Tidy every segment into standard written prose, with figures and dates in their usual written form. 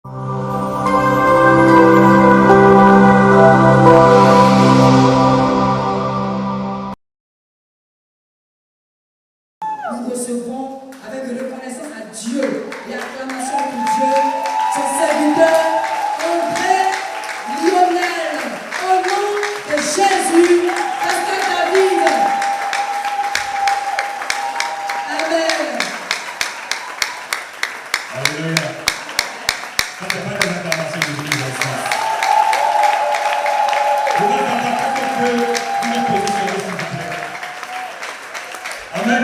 Nous recevons avec reconnaissance à Dieu et acclamation pour Dieu, son serviteur, André Lionel, au nom de Jésus, Pasteur David. Amen. Alléluia. Ça n'est pas des acclamations de Dieu. Vous allez entendre quelqu'un peut vous positionner, s'il vous plaît. Amen.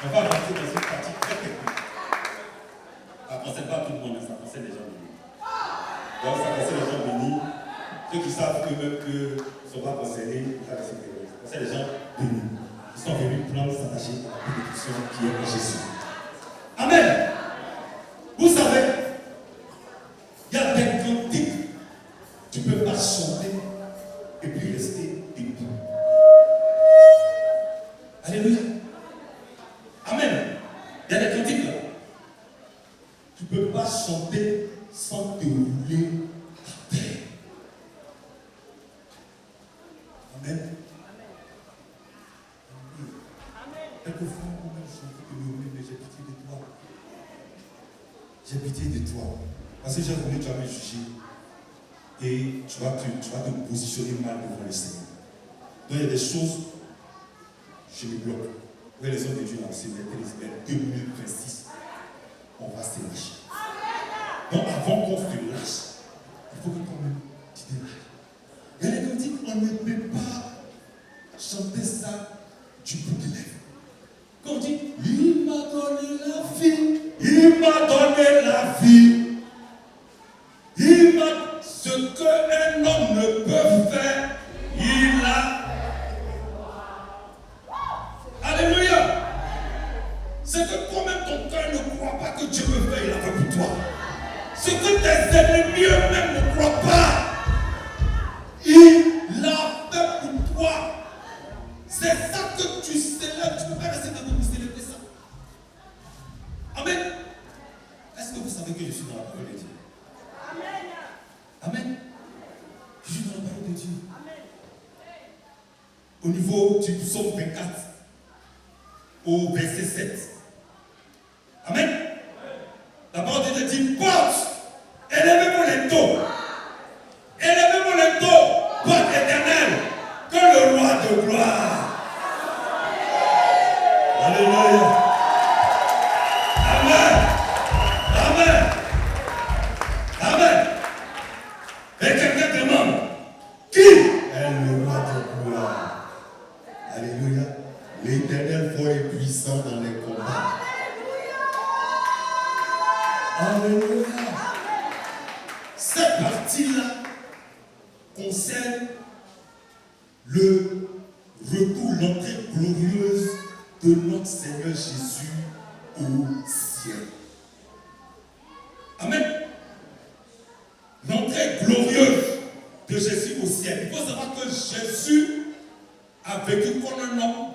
On va avancer dans une partie très technique. Ça ne concerne pas tout le monde, mais ça concerne les gens bénis. Donc ça concerne les gens bénis. Ceux qui savent eux-mêmes que ne sont pas concernés, ça concerne les gens bénis. Ils sont venus prendre s'attacher à la bénédiction qui est en Jésus. Amen. Vous savez, il y a des cantiques, tu ne peux pas chanter et puis rester debout. Alléluia. Amen. Il y a des cantiques là. Tu ne peux pas chanter sans te rouler à terre. Amen. Quelquefois, on même chanter que me rouler, mais j'ai pitié de toi. J'ai pitié de toi. Parce que j'ai voulu, tu vas me juger. Et tu vas te positionner mal devant le Seigneur. Donc il y a des choses, je me bloque. Oui, les hommes de Dieu, c'est les 2026. On va se lâcher. Donc avant qu'on se lâche, il faut que quand même tu te lâches. Il y a des cantiques, on ne peut pas chanter ça du bout des lèvres. Quand on dit, il m'a donné la vie, il m'a donné la vie. Il m'a ce qu'un homme ne peut faire, il a. Alléluia. C'est que toi-même ton cœur ne croit pas que Dieu peut faire, il a fait pour toi. Ce que tes ennemis eux-mêmes ne croient pas, il l'a fait pour toi. C'est ça que tu célèbres. Tu ne peux pas rester debout pour célébrer ça. Amen. Est-ce que vous savez que je suis dans la parole de Dieu? Amen. Amen. Je suis dans la parole de Dieu. Amen. Au niveau du psaume 24, au verset 7. Amen. La parole de Dieu dit, porte, élevez-moi les taux. Élevez-moi les taux, porte éternelle, que le roi de gloire. Alléluia. Amen. Amen. Amen. Et quelqu'un demande, qui est le roi de gloire? Alléluia. L'Éternel fort et puissant dans les combats. Alléluia. Cette partie-là concerne le retour, l'entrée glorieuse de notre Seigneur Jésus au ciel. Amen. L'entrée glorieuse de Jésus au ciel. Il faut savoir que Jésus a vécu comme un homme.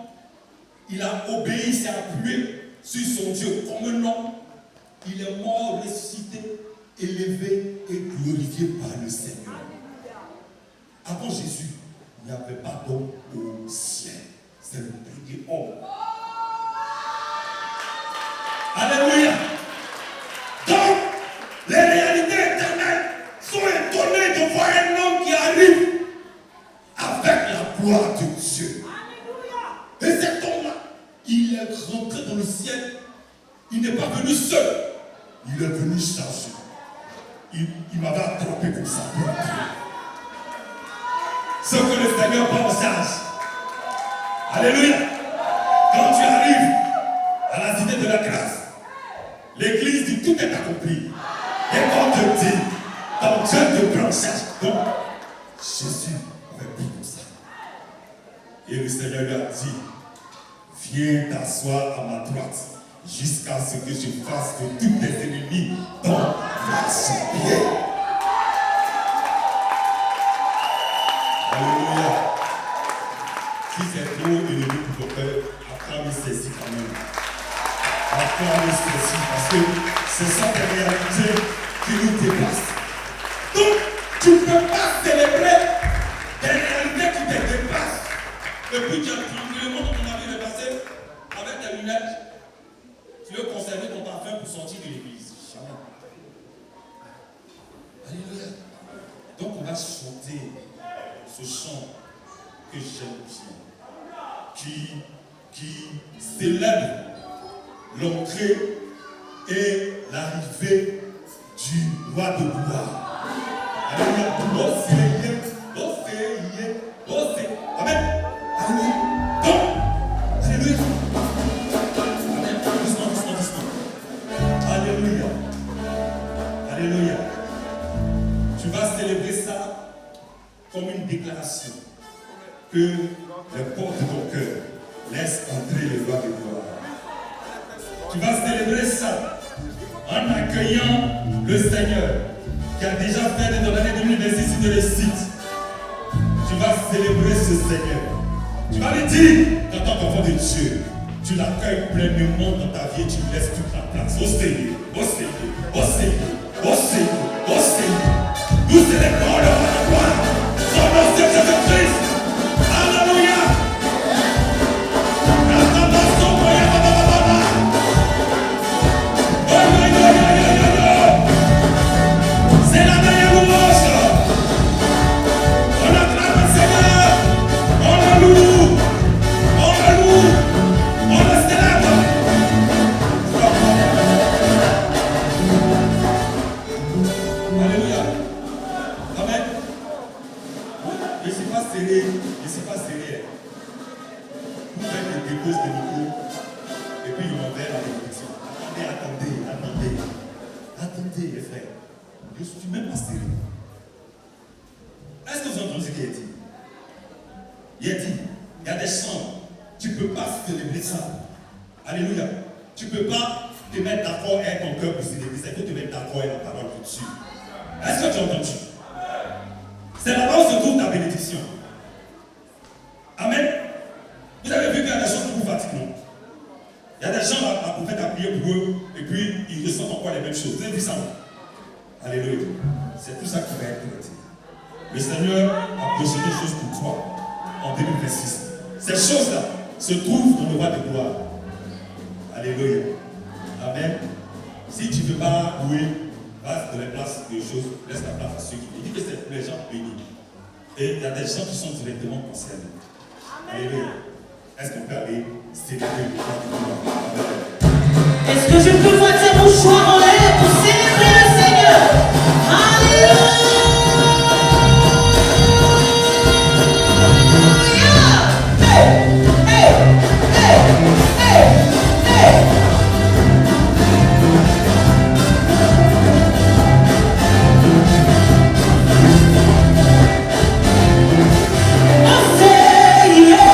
Il a obéi, il s'est appuyé sur son Dieu comme un homme. Il est mort, ressuscité, élevé et glorifié par le Seigneur. Avant Jésus, il n'y avait pas d'homme au ciel. C'est le premier homme. Alléluia. Donc, les réalités éternelles sont étonnées de voir un homme qui arrive avec la gloire de Dieu. Et cet homme-là, il est rentré dans le ciel. Il n'est pas venu seul. Il est venu chargé. Il m'avait attrapé comme ça pour entrer. Ce que le Seigneur prend en charge. Alléluia. Quand tu arrives à la cité de la grâce, l'église dit tout est accompli. Et quand te dit, ton Dieu te prend en charge. Donc, Jésus avait pris comme ça. Et le Seigneur lui a dit, viens t'asseoir à ma droite jusqu'à ce que je fasse de tous tes ennemis ton marchepied. Alléluia. Si c'est trop élevé pour ton cœur, acclame ceci quand même. Acclame ceci parce que ce sont des réalités va chanter ce chant que j'aime bien, qui célèbre l'entrée et l'arrivée du roi de gloire. Alléluia. Amen. Alléluia. Alléluia. Amen. Doucement. Alléluia. Alléluia. Tu vas célébrer ça comme une déclaration que les portes de ton cœur laissent entrer le roi de gloire. Tu vas célébrer ça en accueillant le Seigneur qui a déjà fait de ton année 2026 une réussite. Tu vas célébrer ce Seigneur. Tu vas lui dire qu'en tant qu'enfant de Dieu, tu l'accueilles pleinement dans ta vie et tu lui laisses toute la place. Au Seigneur, au Seigneur, au Seigneur, au Seigneur, au Seigneur. Nous célébrons le roi de gloire. Son nom c'est Jésus-Christ. Alléluia. C'est la meilleure louange. On acclame le Seigneur. On le loue. On le loue. On le célèbre. Alléluia. Amen. Je ne suis pas serré. Je ne suis pas serré. Vous faites des déposes de micro. Et puis il m'enverra la bénédiction. Attendez, les frères. Je ne suis même pas serré. Est-ce que vous entendez ce qu'il a dit? Il a dit, il y a des chants. Tu ne peux pas célébrer ça. Alléluia. Tu ne peux pas te mettre d'accord avec ton cœur pour célébrer ça. Il faut te mettre d'accord avec la parole de Dieu. Est-ce que tu as entendu? C'est là-bas où se trouve ta bénédiction. Amen. Vous avez vu qu'il y a des choses qui vous fatiguent, non? Il y a des gens, la prophète a prié pour eux, et puis ils ressentent encore les mêmes choses. Vous avez vu ça? Alléluia. C'est tout ça qui va être traité. Le Seigneur a projeté des choses pour toi en 2026. Ces choses-là se trouvent dans le roi de gloire. Alléluia. Amen. Si tu ne veux pas louer, va dans les places de choses, laisse la place à ceux qui viennent. Il dit que c'est pour les gens bénis. Et il y a des gens qui sont directement concernés. Alléluia. Est-ce qu'on peut aller célébrer le roi de gloire? Amen. Est-ce que je peux voir tes mouchoirs en l'air pour célébrer le Seigneur? Alléluia! Hey! Hey! Hey! Hey! Hey! Yeah!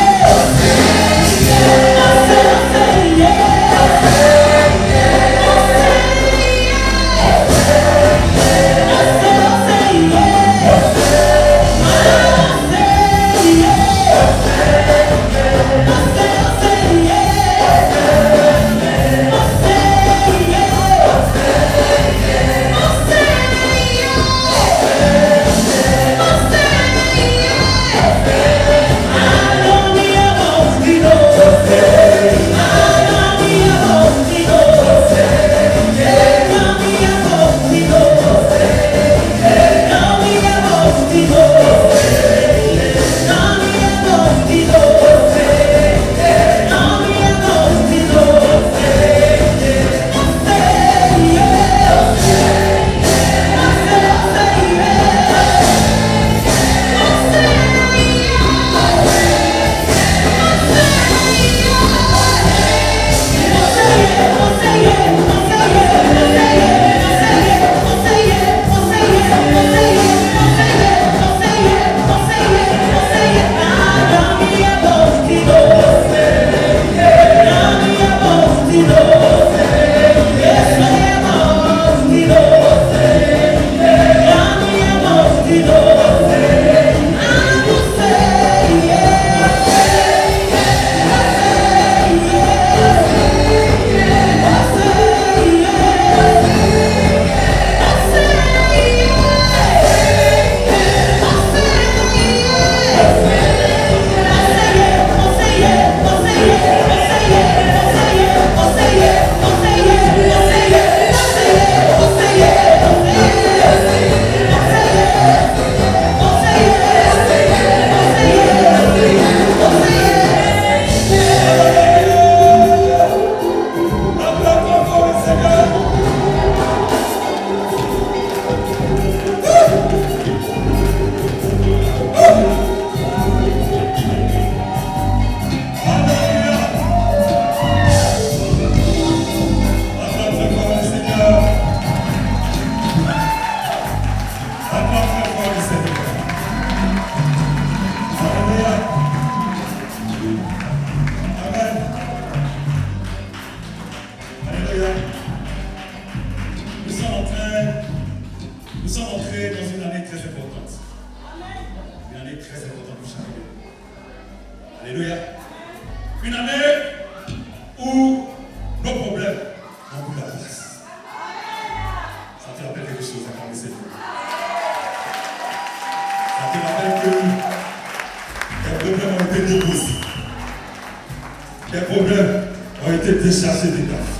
Nous sommes entrés dans une année très importante. Une année très importante pour chacun. Alléluia. Une année où nos problèmes n'ont plus la place. Ça te rappelle quelque chose à Carmel. Ça te rappelle que les problèmes ont été déposés. Les problèmes ont été déchargés de ta vie.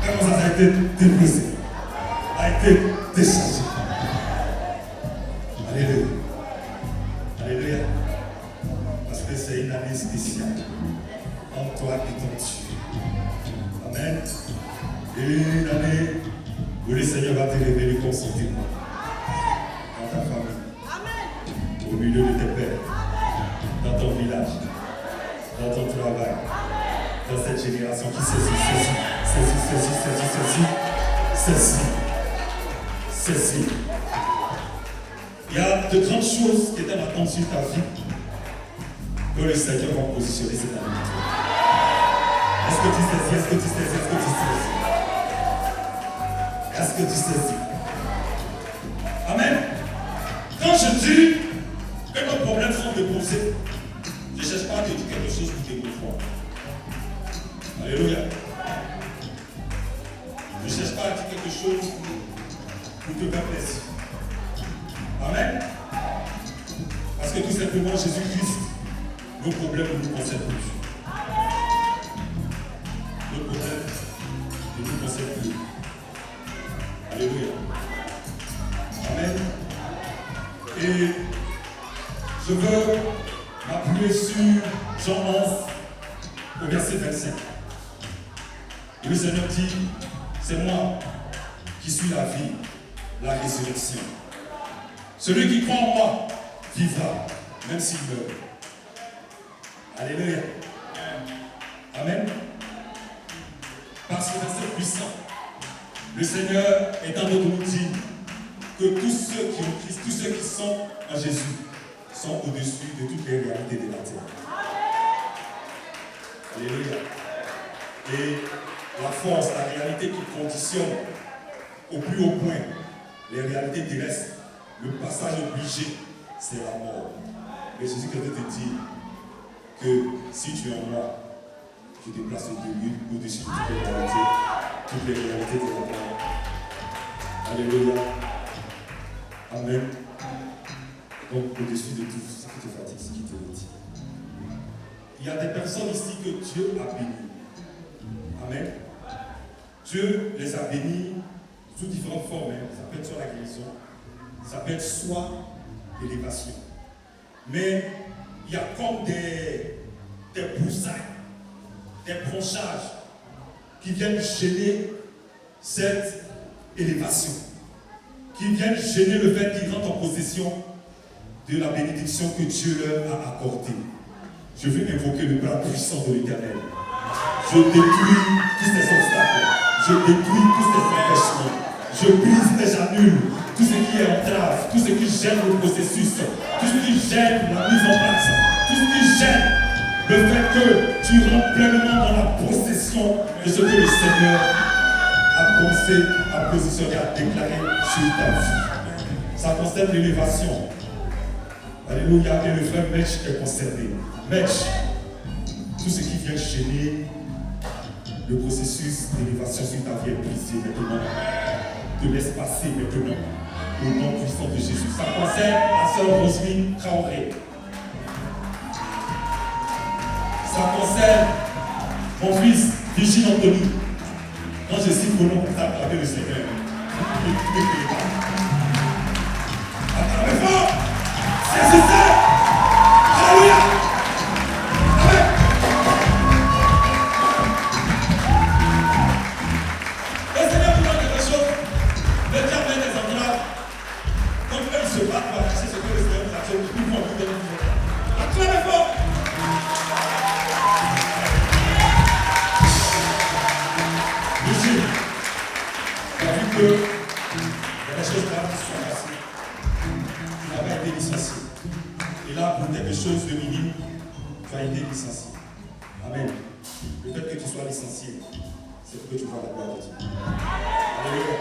Comment ça a été déposé? A été déchargé. Alléluia. Alléluia. Parce que c'est une année spéciale. En toi et ton Dieu. Amen. Une année où le Seigneur va te révéler comme son témoin. Dans ta famille. Amen. Au milieu de tes pères. Dans ton village. Dans ton travail. Dans cette génération qui saisit. Il y a de grandes choses qui étaient attendues sur ta vie que le Seigneur va positionner cette année. Est-ce que tu saisis? Est-ce que tu saisis? Est-ce que tu saisis? Est-ce que tu saisis? Amen. Quand je dis que nos problèmes sont déposés, je ne cherche pas à te dire quelque chose qui te confronte. Alléluia. Je ne cherche pas à dire quelque chose pour te faire plaisir. Amen. Parce que tout simplement, Jésus-Christ, nos problèmes ne nous concernent plus. Nos problèmes ne nous concernent plus. Alléluia. Amen. Et je veux m'appuyer sur Jean 11 au verset 25. Et le Seigneur dit, c'est moi qui suis la vie, la résurrection. Celui qui croit en moi vivra, même s'il meurt. Alléluia. Amen. Par ce verset puissant, le Seigneur est en train de nous dire que tous ceux qui ont Christ, tous ceux qui sont en Jésus, sont au-dessus de toutes les réalités de la terre. Alléluia. Et la force, la réalité qui conditionne au plus haut point les réalités terrestres, le passage obligé, c'est la mort. Mais Jésus qui veut te dire que si tu es en moi, je te place au-dessus de toutes les réalités de la terre. Alléluia. Amen. Donc au-dessus de tout ce qui te fatigue, ce qui te retire. Il y a des personnes ici que Dieu a bénies. Amen. Dieu les a bénis sous différentes formes. Ça peut être soit la guérison, ça peut être soit l'élévation. Mais il y a comme des broussailles, des branchages qui viennent gêner cette élévation, qui viennent gêner le fait qu'ils rentrent en possession de la bénédiction que Dieu leur a accordée. Je veux invoquer le bras puissant de l'Éternel. Je détruis tous ces obstacles. Je détruis tous ces empêchements. Je brise et j'annule tout ce qui est entrave, tout ce qui gêne le processus, tout ce qui gêne la mise en place, tout ce qui gêne le fait que tu rentres pleinement dans la possession de ce que le Seigneur a pensé, a positionné, a déclaré sur ta vie. Ça concerne l'élévation. Alléluia. Et le frère Mèche est concerné. Mèche, tout ce qui vient gêner le processus d'élévation sur ta vie est brisé maintenant. Te laisse passer maintenant. Au nom puissant de Jésus. Ça concerne la sœur Roselyne Traoré. Ça concerne mon fils Vigile Anthony. Quand je cite mon nom pour t'attraper le Seigneur. Attrapez fort. C'est ça. Alléluia. Amen. Le Seigneur vous donne quelque chose. Le diable met des entraves. Comme eux se battent pour arracher ce que le Seigneur vous a fait. Nous pouvons vous donner du temps. Acclamez fort. Vigile. Tu as vu que il y a des choses graves qui sont passées. Tu n'as pas été licencié. Et là, pour quelque chose de minime, tu as été licencié. Amen. Le fait que tu sois licencié, c'est pour que tu vois la gloire de Dieu. Alléluia.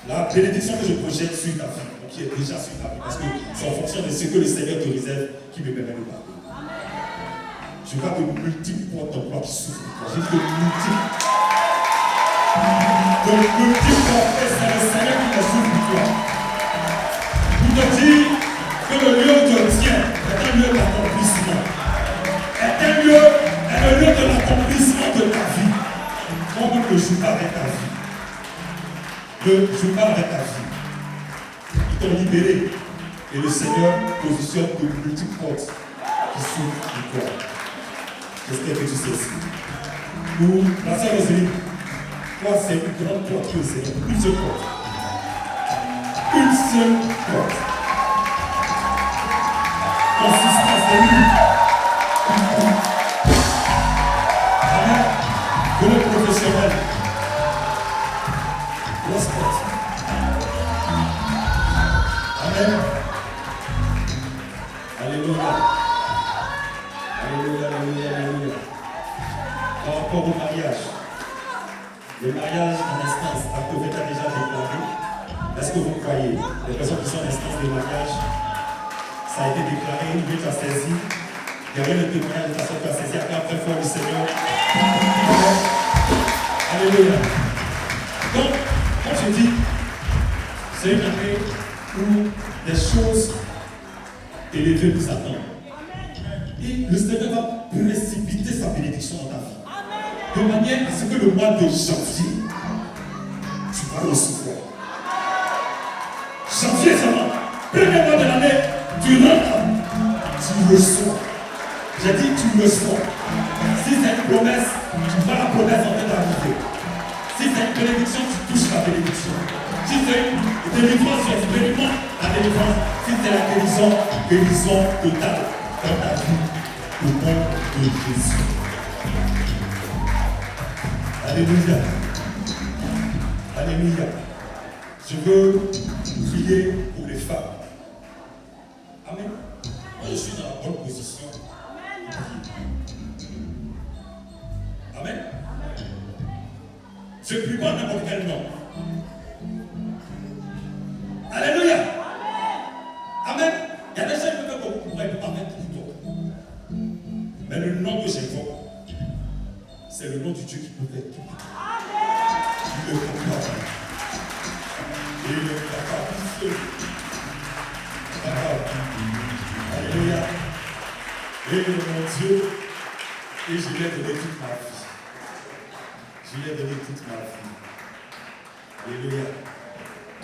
La bénédiction que je projette sur ta vie, qui est déjà sur ta vie, parce que c'est en fonction de ce que le Seigneur te réserve qui me permet de parler. Je vois de multiples portes d'emploi qui s'ouvrent. J'ai dit de multiples. De multiples portes, et c'est le Seigneur qui les ouvre pour toi. Pour te dire que le lieu où tu tiens est un lieu d'accomplissement. Est un lieu, est le lieu de l'accomplissement de ta vie. On ne joue pas avec ta vie. Ne joue pas avec ta vie. Ils t'ont libéré. Et le Seigneur positionne de multiples portes qui s'ouvrent pour toi. J'espère que tu sais ça. Pour la sœur Rosalie, toi c'est une grande porte que le Seigneur. Une seule porte. Une seule porte. Consistance de lui. Amen. De le professionnel. Grosse porte. Amen. Alléluia. Alléluia, alléluia, alléluia. Par rapport au mariage. Le mariage en instance, la prophète a déjà déclaré. Est-ce que vous croyez? Les personnes qui sont en instance de mariage, ça a été déclaré, une Dieu t'a saisi. Derrière le témoignage de ta soeur, tu as saisi après foi du Seigneur. Alléluia. Donc, comme je dis, c'est une année où des choses élevées nous attendent. Et le Seigneur va précipiter sa bénédiction dans ta vie. De manière à ce que le mois de janvier, tu vas recevoir. Janvier seulement, premier mois de l'année, tu rentres, tu reçois. J'ai dit tu reçois. Si c'est une promesse, tu vois la promesse en train d'arriver. Si c'est une bénédiction, tu touches la bénédiction. Si c'est une délivrance, tu expérimentes la délivrance. Si c'est la guérison totale dans ta vie, au nom de Jésus. Alléluia. Alléluia. Je veux prier pour les femmes. Amen. Moi, je suis dans la bonne position. Amen. Je ne prie pas n'importe quel nom. Alléluia. Amen. Il y a des gens qui peuvent qu'on pourrait pas mettre pour toi. Mais le nom que j'invoque, c'est le nom du Dieu qui peut faire tout. Il le comprend. Et il est capable. Alléluia. Et mon Dieu, et je lui ai donné toute ma vie. Je lui ai donné toute ma vie. Alléluia.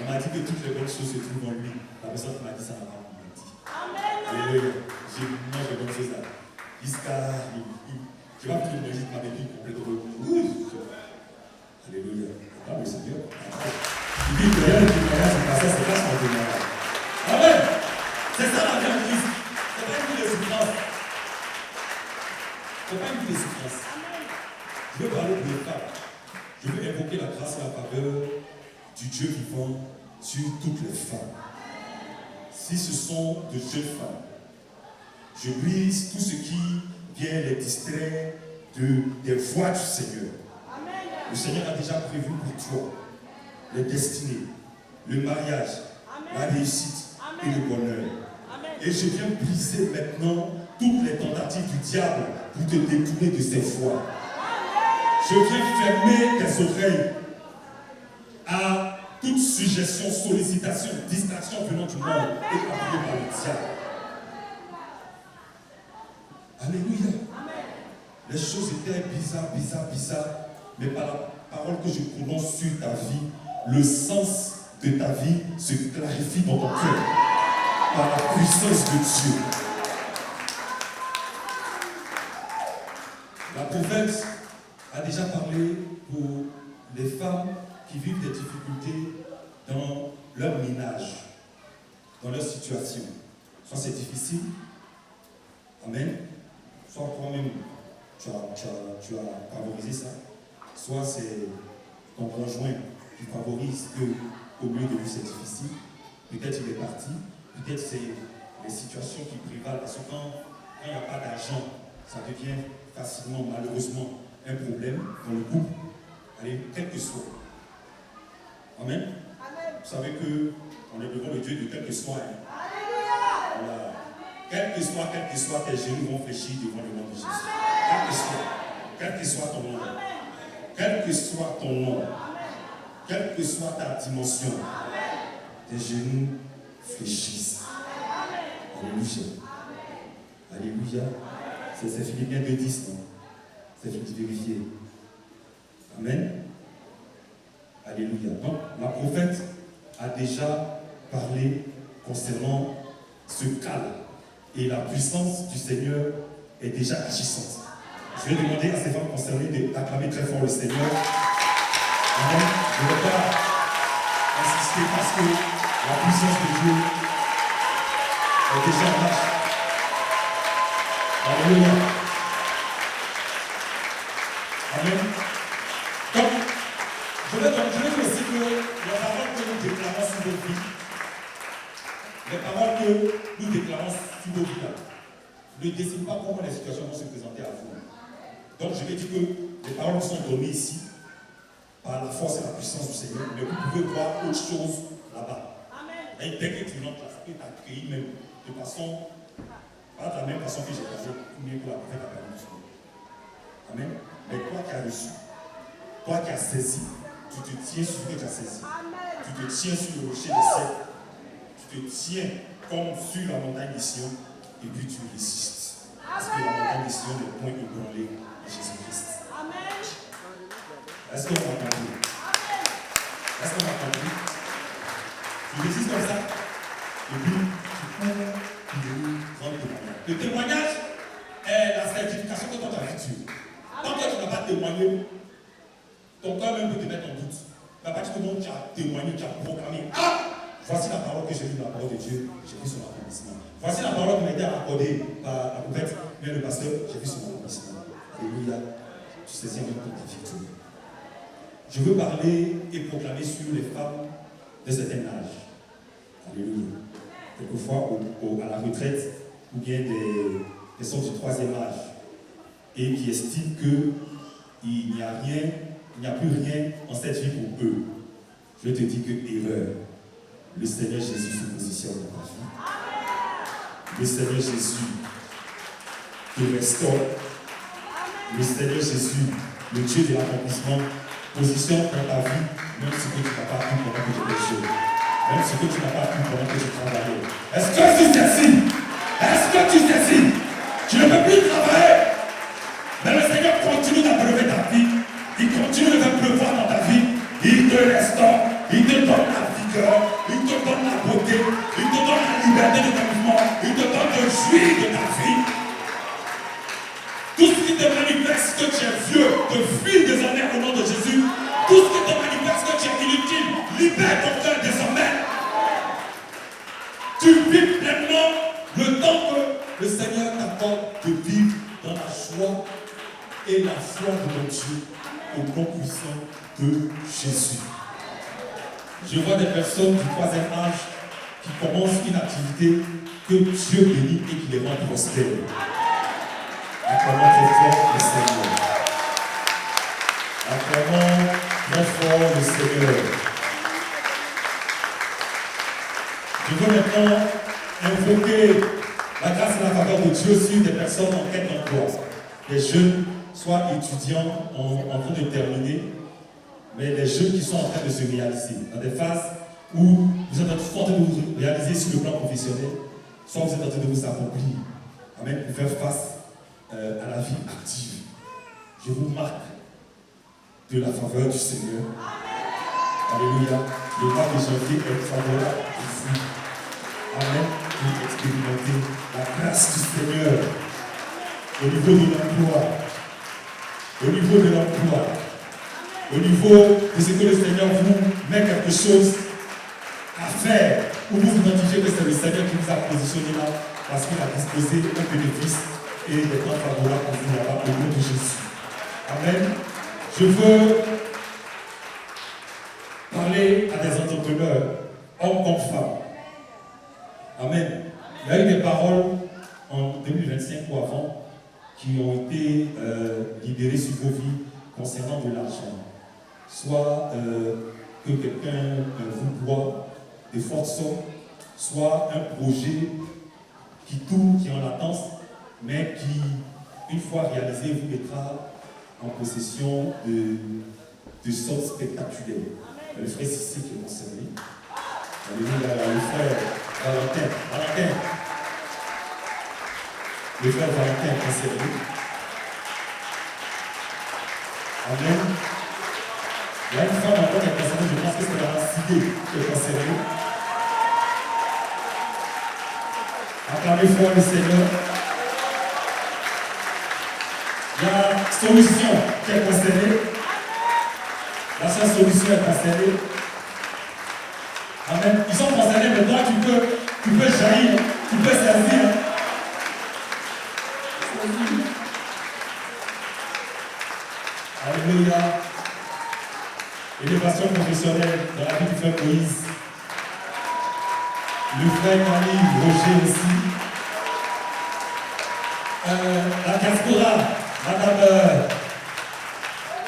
On m'a dit que toutes les bonnes choses se trouvent en lui. La personne qui m'a dit ça m'a pas menti. Alléluia. J'ai mangé les bonnes choses là. Jusqu'à. Je vais plus manger ma bébé complètement. Alléluia. Ah, mais c'est bien. Il dit que rien de témoignage, c'est pas ça, c'est pas son témoignage. Amen. C'est ça la vie en Christ. C'est pas une vie de souffrance. C'est pas une vie de souffrance. Je veux parler pour les femmes. Je veux évoquer la grâce et la faveur du Dieu vivant sur toutes les femmes. Si ce sont de jeunes femmes, je brise tout ce qui vient les distraire des voies du Seigneur. Le Seigneur a déjà prévu pour toi les destinées, le mariage, la réussite et le bonheur. Et je viens briser maintenant toutes les tentatives du diable pour te détourner de ses voies. Je viens fermer tes oreilles à toute suggestion, sollicitation, distraction venant du monde et appuyée par le diable. Alléluia. Les choses étaient bizarres, mais par la parole que je prononce sur ta vie, le sens de ta vie se clarifie dans ton cœur par la puissance de Dieu. La prophète a déjà parlé pour les femmes qui vivent des difficultés dans leur ménage, dans leur situation. Soit c'est difficile, amen, soit toi-même tu as favorisé ça, soit c'est ton conjoint qui favorise que au milieu de lui c'est difficile, peut-être il est parti, peut-être c'est les situations qui prévalent, parce que quand il n'y a pas d'argent, ça devient facilement, malheureusement, un problème dans le couple, allez, quel que soit. Amen. Vous savez qu'on est devant le Dieu de quel que soit. Hein. Voilà. Quel que soit tes genoux vont fléchir devant le nom de Jésus. Quel que soit ton nom. Quel que soit ton nom. Quelle que soit ta dimension. Tes genoux fléchissent. Alléluia. Alléluia. C'est Philippiens 2:10, non? C'est fini de vérifier. Amen. Alléluia. Donc, la prophète a déjà parlé concernant ce calme. Et la puissance du Seigneur est déjà agissante. Je vais demander à ces femmes concernées d'acclamer très fort le Seigneur. Amen. Je ne vais pas insister parce que la puissance de Dieu est déjà en marche. Alléluia. Amen. Donc, je vais dire aussi que les paroles que nous déclarons sur nos vies, les paroles que nous déclarons sur nos vies, ne décident pas comment les situations vont se présenter à vous. Donc, je vais dire que les paroles sont données ici par la force et la puissance du Seigneur, mais vous pouvez voir autre chose là-bas. Et dès que tu rentres là, ça peut t'accueillir même de façon, pas de la même façon que j'ai parlé, ou bien que la prophète a parlé du Seigneur. Amen. Mais toi qui as reçu, toi qui as saisi, tu te tiens sur ce que tu as saisi. Tu te tiens sur le rocher de sel. Tu te tiens comme sur la montagne de Sion, et puis tu résistes. Parce que la montagne de Sion n'est point ébranlée de Jésus-Christ. Est-ce qu'on m'a compris? Est-ce qu'on m'a compris? Tu résistes comme ça, et puis tu prends une grande témoignage. Le témoignage est la certification que toi tu as vécue. Tant que tu n'as pas témoigné, ton cœur même peut te mettre en doute. Mais à partir du moment où tu as témoigné, tu as proclamé, ah, voici la parole que j'ai lue dans la parole de Dieu, j'ai vu son accomplissement. Voici la parole qui m'a été accordée par la prophète, mais le pasteur, j'ai vu son accomplissement. Alléluia. Tu saisis en même temps ta victoire. Je veux parler et proclamer sur les femmes de certain âge. Alléluia. Quelquefois à la retraite, ou bien des personnes du 3e âge, et qui estiment qu'il n'y a rien, il n'y a plus rien en cette vie pour eux. Je te dis que erreur. Le Seigneur Jésus se positionne dans ta vie. Le Seigneur Jésus te restaure. Le Seigneur Jésus, le Dieu de l'accomplissement, positionne dans ta vie même ce que tu n'as pas pu pendant que tu péchais. Même ce que tu n'as pas pu pendant que tu travaillais. Est-ce que tu saisis? Est-ce que tu saisis? Tu ne peux plus travailler. Mais le Seigneur continue d'abreuver ta vie. Il continue de faire pleuvoir dans ta vie. Il te restaure. Il te donne la vigueur. Il te donne la beauté. Il te donne la liberté de ton mouvement. Il te donne le jouir de ta vie. Tout ce qui te manifeste que tu es vieux, te fuis désormais au nom de Jésus. Tout ce qui te manifeste que tu es inutile, libère ton cœur désormais. Tu vis pleinement le temps que le Seigneur t'accorde de vivre dans la joie et la foi de ton Dieu au nom puissant de Jésus. Je vois des personnes du 3e âge qui commencent une activité que Dieu bénit et qui les rend prospères. Acclamons très fort le Seigneur. Acclamons très fort le Seigneur. Je veux maintenant invoquer la grâce et la faveur de Dieu sur des personnes en quête d'emploi. Des jeunes, soit étudiants en train de terminer, mais des jeunes qui sont en train de se réaliser. Dans des phases où vous êtes en train de vous réaliser sur le plan professionnel, soit vous êtes en train de vous accomplir. Amen. Pour faire face à la vie active. Je vous marque de la faveur du Seigneur. Alléluia. Le mois de janvier est favorable pour vous. Amen. Pour expérimenter la grâce du Seigneur au niveau de l'emploi. Au niveau de l'emploi. Au niveau de ce que le Seigneur vous met quelque chose à faire, où vous identifiez que c'est le Seigneur qui vous a positionné là, parce qu'il a disposé un bénéfice et des temps favorables pour vous là-bas au nom de Jésus. Amen. Je veux parler à des entrepreneurs, hommes comme femmes. Amen. Il y a eu des paroles en 2025 ou avant qui ont été libérées sur vos vies concernant de l'argent. Soit que quelqu'un vous doit de fortes sommes, soit un projet qui tourne, qui est en latence, mais qui, une fois réalisé, vous mettra en possession de sommes spectaculaires. Le frère Sissé qui est concerné. Alléluia, le frère Valentin. Le frère Valentin est concerné. Amen. Il y a une femme encore qui est concernée, je pense que c'est la Sidé qui est concernée. Acclamez fort le Seigneur. Il y a Solution qui est concernée. La seule Solution est concernée. Amen. Ils sont concernés, mais toi tu peux jaillir, tu peux servir. Alléluia. Élévation professionnelle dans la vie du frère Moïse. Le frère Camille, Roger aussi. La diaspora, Madame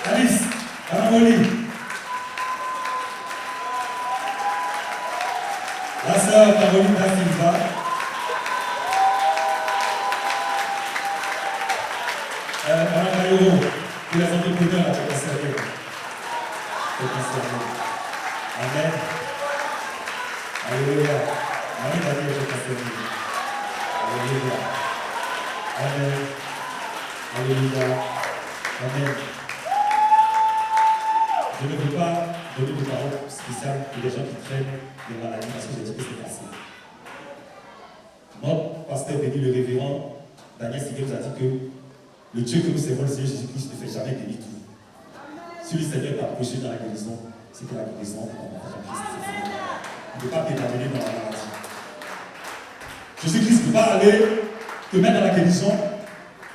Alice, Madame Oli. La sœur Caroline Da Silva. Madame Bayoro, qui les entrepreneurs qui sont concernés. Amen. Alléluia. Marie Daniel est concernée. Alléluia. Amen. Alléluia. Amen. Je ne veux pas donner de paroles spéciales pour les gens qui traînent des maladies parce que j'ai dit que c'est passé. Notre pasteur béni, le révérend Daniel Siguet, nous a dit que le Dieu que nous servons, le Seigneur Jésus-Christ, ne fait jamais demi-tour. Si le Seigneur t'a approché dans la guérison, c'est que la guérison est en Christ. Il ne peut pas t'établir dans la maladie. Jésus-Christ ne peut pas aller te mettre dans la guérison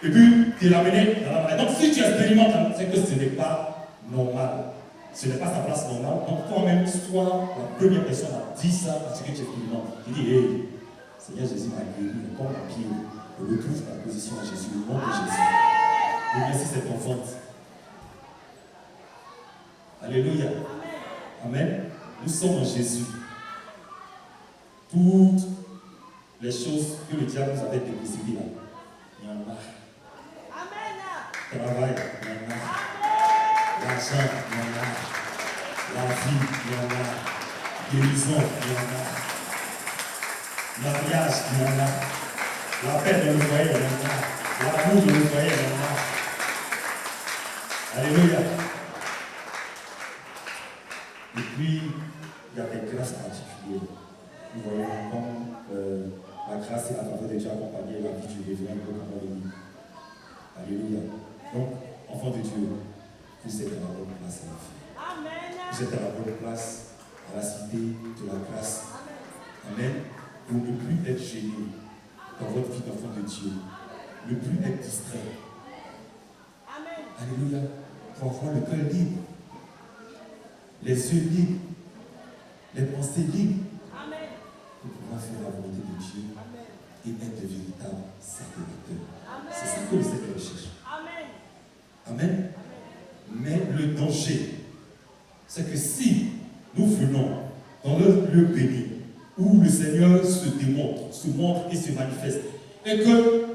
et puis te l'amener dans la maladie. Donc si tu expérimentes, c'est que ce n'est pas normal. Ce n'est pas sa place normale. Donc toi-même, sois la première personne à dire ça parce que tu expérimentes. Tu dis, hey, Seigneur Jésus m'a guéri, le corps à pied, retrouve ta position à Jésus, le nom de Jésus. Et merci cette enfante. Alléluia. Amen. Nous sommes en Jésus. Toutes les choses que le diable nous avait déposées là, il y en a. Travail, il y en a. L'argent, il y en a. La vie, il y en a. Guérison, il y en a. Mariage, il y en a. La paix dans le foyer, il y en a. L'amour dans le foyer, il y en a. Alléluia. Et puis, il y a des grâces particulières. Nous voyons comme la grâce et la faveur de Dieu accompagner la vie du révérend comme alléluia. Donc, enfants de Dieu, vous êtes à la bonne place à la vie. Amen. Vous êtes à la bonne place à la cité de la grâce. Amen. Pour ne plus être gêné dans votre vie d'enfant de Dieu. Ne plus être distrait. Amen. Alléluia. Pour avoir le cœur libre. Les yeux libres. Les pensées libres. Amen. Pour pouvoir faire la volonté de Dieu. Amen. Et être de véritables serviteurs. C'est ça que le Seigneur recherche. Amen. Amen. Mais le danger, c'est que si nous venons dans le lieu béni, où le Seigneur se démontre, se montre et se manifeste, et que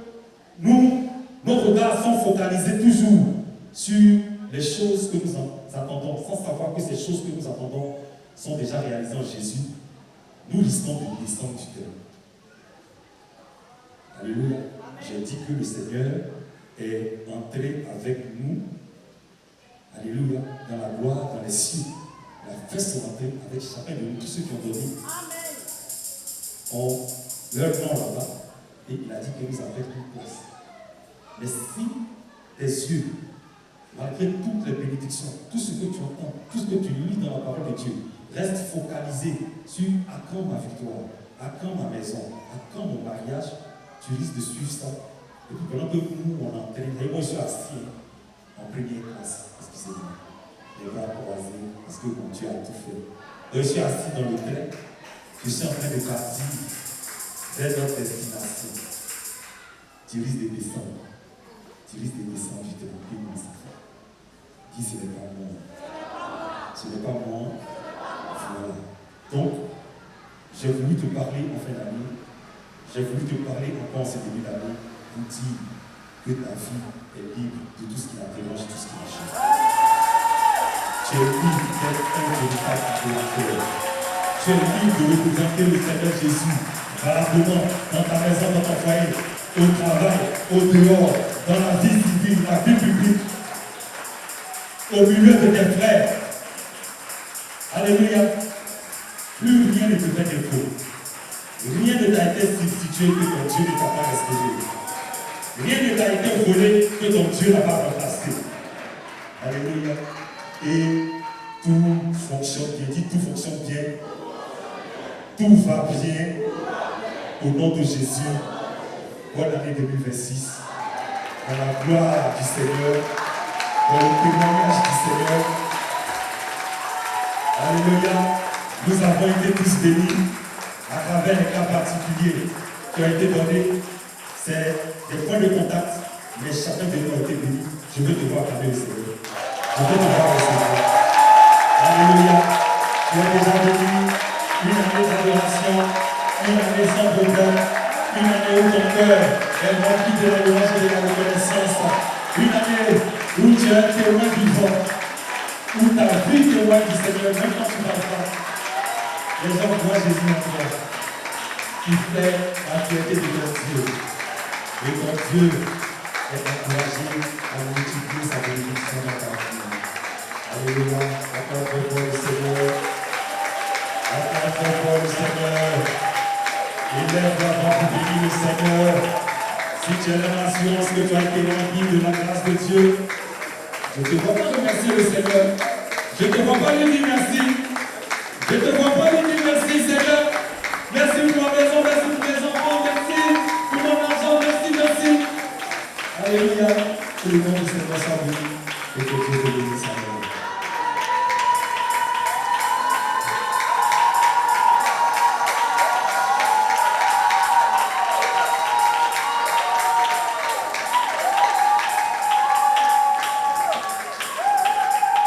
nos regards sont focalisés toujours sur les choses que nous attendons, sans savoir que ces choses que nous attendons sont déjà réalisées en Jésus, nous risquons de descendre du cœur. Alléluia. J'ai dit que le Seigneur est entré avec nous, alléluia, dans la gloire, dans les cieux. Il a fait son entrée avec chacun de nous, tous ceux qui ont donné leur nom là-bas, et il a dit que nous avons toute place. Mais si tes yeux, malgré toutes les bénédictions, tout ce que tu entends, tout ce que tu lis dans la parole de Dieu, restent focalisés sur à quand ma victoire, à quand ma maison, à quand mon mariage, tu risques de suivre ça. Et puis pendant que nous, on est en train, et moi je suis assis en première classe, excusez-moi, les bras croisés, parce que mon Dieu a tout fait. Donc je suis assis dans le train, je suis en train de partir vers notre destination. Tu risques de descendre. Tu risques de descendre, je te prie, mon enfant. Dis, ce n'est pas moi. Ce n'est pas moi. Voilà. Donc, j'ai voulu te parler en fin d'année. J'ai voulu te parler encore en ce début d'année pour dire que ta vie est libre de tout ce qui la dérange, tout ce qui la change. Tu es libre d'être un véritable adorateur. Tu es libre de représenter le Seigneur Jésus valablement dans ta maison, dans ton foyer, au travail, au dehors, dans la vie civile, la vie publique, au milieu de tes frères. Alléluia. Plus rien ne te fait défaut. Rien ne t'a été substitué que ton Dieu ne t'a pas restauré. Rien ne t'a été volé que ton Dieu n'a pas remplacé. Alléluia. Et tout fonctionne bien. Dis tout fonctionne bien. Tout va bien. Au nom de Jésus. Bonne année 2026. Dans la gloire du Seigneur. Dans le témoignage du Seigneur. Alléluia. Nous avons été tous bénis à travers les cas particuliers qui ont été donnés. C'est des points de contact, mais chacun de nous a été béni. Je veux te voir acclamer le Seigneur. Je veux te voir le Seigneur. Alléluia. Tu as déjà béni une année d'adoration, une année sans problème, une année où ton cœur est rempli de la louange et de la reconnaissance. Une année où tu es un témoin vivant, où ta vie témoigne du Seigneur, même quand tu ne parles pas. Les gens voient Jésus en toi, qui fait la fierté de leur Dieu. Et ton Dieu est encouragé à multiplier sa bénédiction dans ta vie. Alléluia. Encore très fort le Seigneur. Encore très fort le Seigneur. Élève la voix pour bénir le Seigneur. Si tu as l'assurance que tu as été rempli de la grâce de Dieu, je ne te vois pas remercier le Seigneur. Je ne te vois pas lui dire merci. Je ne te vois pas lui dire merci, Seigneur. Merci pour ma maison, merci pour mes enfants, merci pour mon argent, merci, merci. Alléluia. Que le nom du Seigneur soit béni et que Dieu